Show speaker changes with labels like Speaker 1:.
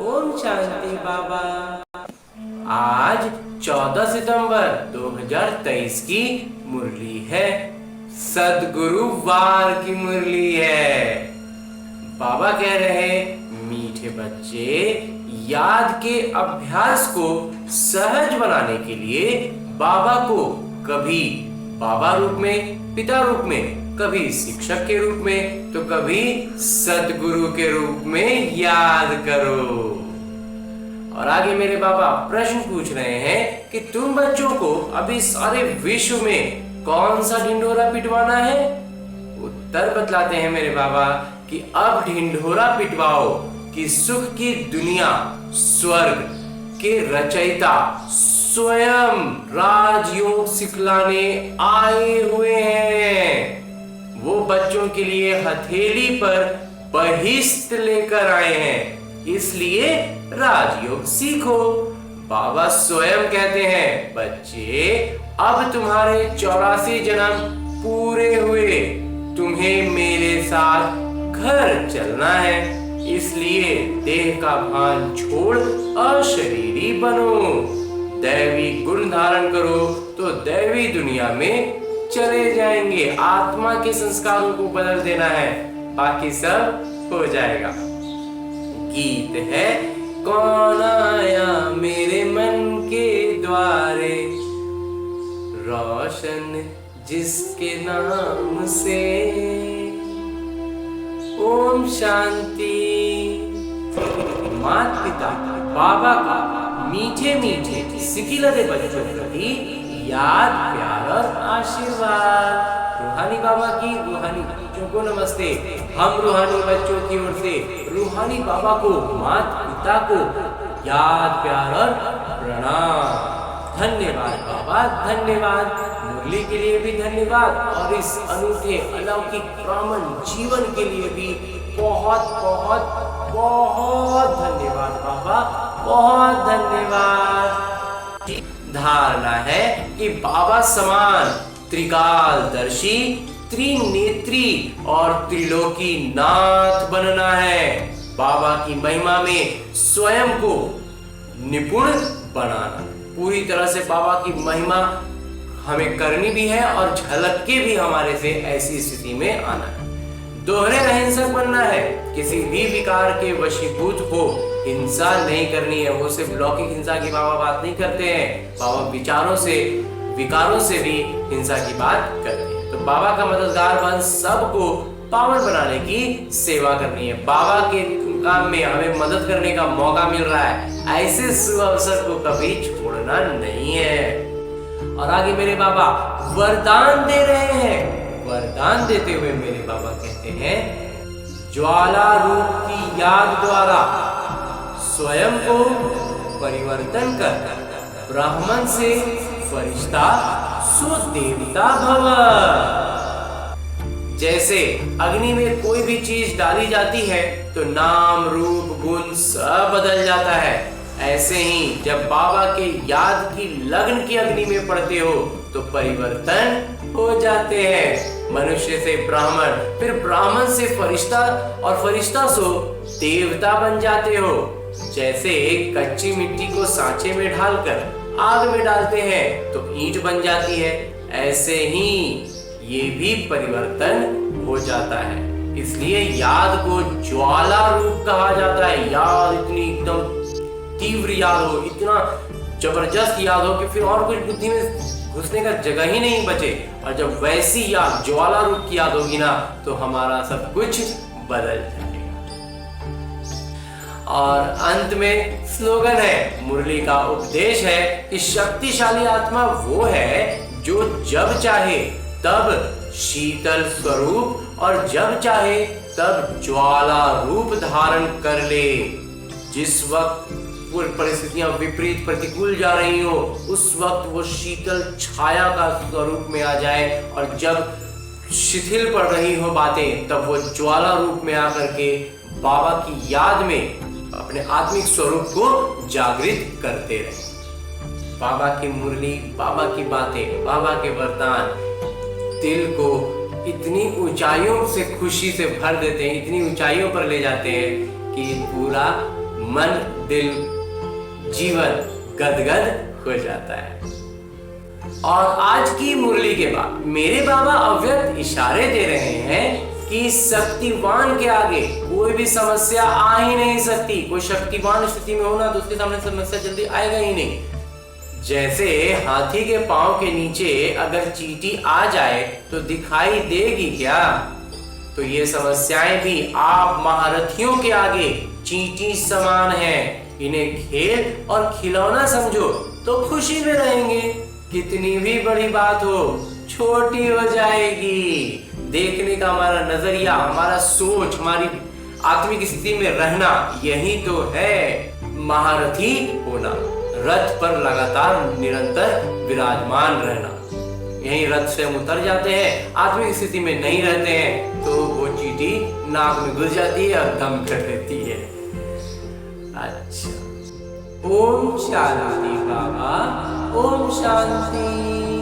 Speaker 1: ओम शांति बाबा। आज 14 सितंबर 2023 की मुरली है। सदगुरु वार की मुरली है। बाबा कह रहे हैं, मीठे बच्चे, याद के अभ्यास को सहज बनाने के लिए बाबा को कभी बाबा रूप में, पिता रूप में, कभी शिक्षक के रूप में, तो कभी सदगुरु के रूप में याद करो। और आगे मेरे बाबा प्रश्न पूछ रहे हैं कि तुम बच्चों को अभी सारे विश्व में कौन सा ढिंढोरा पिटवाना है। उत्तर बतलाते हैं मेरे बाबा कि अब ढिंढोरा पिटवाओ कि सुख की दुनिया, स्वर्ग के रचयिता स्वयं राजयोग सिखलाने आए हुए हैं। वो बच्चों के लिए हथेली पर बहिष्ट लेकर आए हैं, इसलिए राजयोग सीखो। बाबा स्वयं कहते हैं, बच्चे, अब तुम्हारे 84 जन्म पूरे हुए, तुम्हें मेरे साथ घर चलना है, इसलिए देह का भान छोड़ अशरीरी बनो, दैवी गुण धारण करो तो दैवी दुनिया में चले जाएंगे। आत्मा के संस्कारों को बदल देना है, बाकी सब हो जाएगा। गीत है, कौन आया मेरे मन के द्वारे, रोशन जिसके नाम से। ओम शांति। माता पिता बाबा का मीठे मीठे सिकिलरे बच्चों प्रति याद, प्यार और आशीर्वाद। रूहानी बाबा की रूहानी बच्चों को नमस्ते। हम रूहानी बच्चों की ओर से रूहानी बाबा को, माता पिता को याद, प्यार और प्रणाम। धन्यवाद बाबा, धन्यवाद। मुरली के लिए भी धन्यवाद और इस अनूठे अलौकिक ब्राह्मण जीवन के लिए भी बहुत बहुत बहुत धन्यवाद बाबा, बहुत धन्यवाद। धारणा है कि बाबा समान त्रिकालदर्शी, त्रिनेत्री और त्रिलोकी नाथ बनना है। बाबा की महिमा में स्वयं को निपुण बनाना, पूरी तरह से बाबा की महिमा हमें करनी भी है और झलक के भी हमारे से ऐसी स्थिति में आना है। दोहरे अहिंसक बनना है, किसी भी विकार के वशीभूत हो, हिंसा नहीं करनी है। वो सिर्फ लौकिक हिंसा की बाबा बात नहीं करते हैं, बाबा विचारों से, विकारों से भी हिंसा की बात करते हैं। तो बाबा का मददगार बन सबको पावन बनाने की सेवा करनी है। बाबा के काम में हमें मदद करने का मौका मिल रहा है, ऐसे शुभ अवसर को कभी छोड़ना नहीं है। और आगे मेरे बाबा वरदान दे रहे हैं। वरदान देते हुए मेरे बाबा कहते हैं, ज्वाला रूप की याद द्वारा स्वयं को परिवर्तन कर ब्राह्मण से फरिश्ता सुदेवता भव। जैसे अग्नि में कोई भी चीज डाली जाती है तो नाम, रूप, गुण सब बदल जाता है, ऐसे ही जब बाबा के याद की लगन की अग्नि में पड़ते हो तो परिवर्तन हो जाते हैं। मनुष्य से ब्राह्मण, फिर ब्राह्मण से फरिश्ता और फरिश्ता से देवता बन जाते हो। जैसे कच्ची मिट्टी को सांचे में डालकर आग में डालते हैं तो ईंट बन जाती है, ऐसे ही ये भी परिवर्तन हो जाता है। इसलिए याद को ज्वाला रूप कहा जाता है। याद इतनी एकदम तीव्र याद हो, इतना जबरदस्त याद हो कि फिर और कुछ बुद्धि में घुसने का जगह ही नहीं बचे। और जब वैसी याद, ज्वाला रूप की याद होगी ना, तो हमारा सब कुछ बदल जाएगा। और अंत में स्लोगन है, मुरली का उपदेश है कि शक्तिशाली आत्मा वो है जो जब चाहे तब शीतल स्वरूप और जब चाहे तब ज्वाला रूप धारण कर ले। जिस वक्त परिस्थितियां विपरीत, प्रतिकूल जा रही हो, उस वक्त वो शीतल छाया का स्वरूप में आ जाए, और जब शिथिल पड़ रही हो बातें तब वो ज्वाला रूप में आकर के बाबा की याद में अपने आत्मिक स्वरूप को जागृत करते रहे। बाबा की मुरली, बाबा की बातें, बाबा के वरदान दिल को इतनी ऊंचाइयों से खुशी से भर देते हैं, इतनी ऊंचाइयों पर ले जाते हैं कि पूरा मन, दिल, जीवन गदगद हो जाता है। और आज की मुरली के बाद मेरे बाबा अव्यक्त इशारे दे रहे हैं कि शक्तिवान के आगे कोई भी समस्या आ ही नहीं सकती। कोई शक्तिवान स्थिति में होना तो उसके सामने समस्या जल्दी आएगा ही नहीं। जैसे हाथी के पांव के नीचे अगर चींटी आ जाए तो दिखाई देगी क्या? तो ये समस्याएं भी आप महारथियों के आगे चींटी समान हैं। इन्हें खेल और खिलौना समझो तो खुशी में रहेंगे। कितनी भी बड़ी बात हो छोटी हो जाएगी। देखने का हमारा नजरिया, हमारा सोच, हमारी आत्मिक स्थिति में रहना, यही तो है महारथी होना। रथ पर लगातार निरंतर विराजमान रहना। यही रथ से हम उतर जाते हैं, आत्मिक स्थिति में नहीं रहते हैं तो वो चींटी नाक में घुस जाती है और दम कर देती है। अच्छा, ओम शांति बाबा, ओम शांति।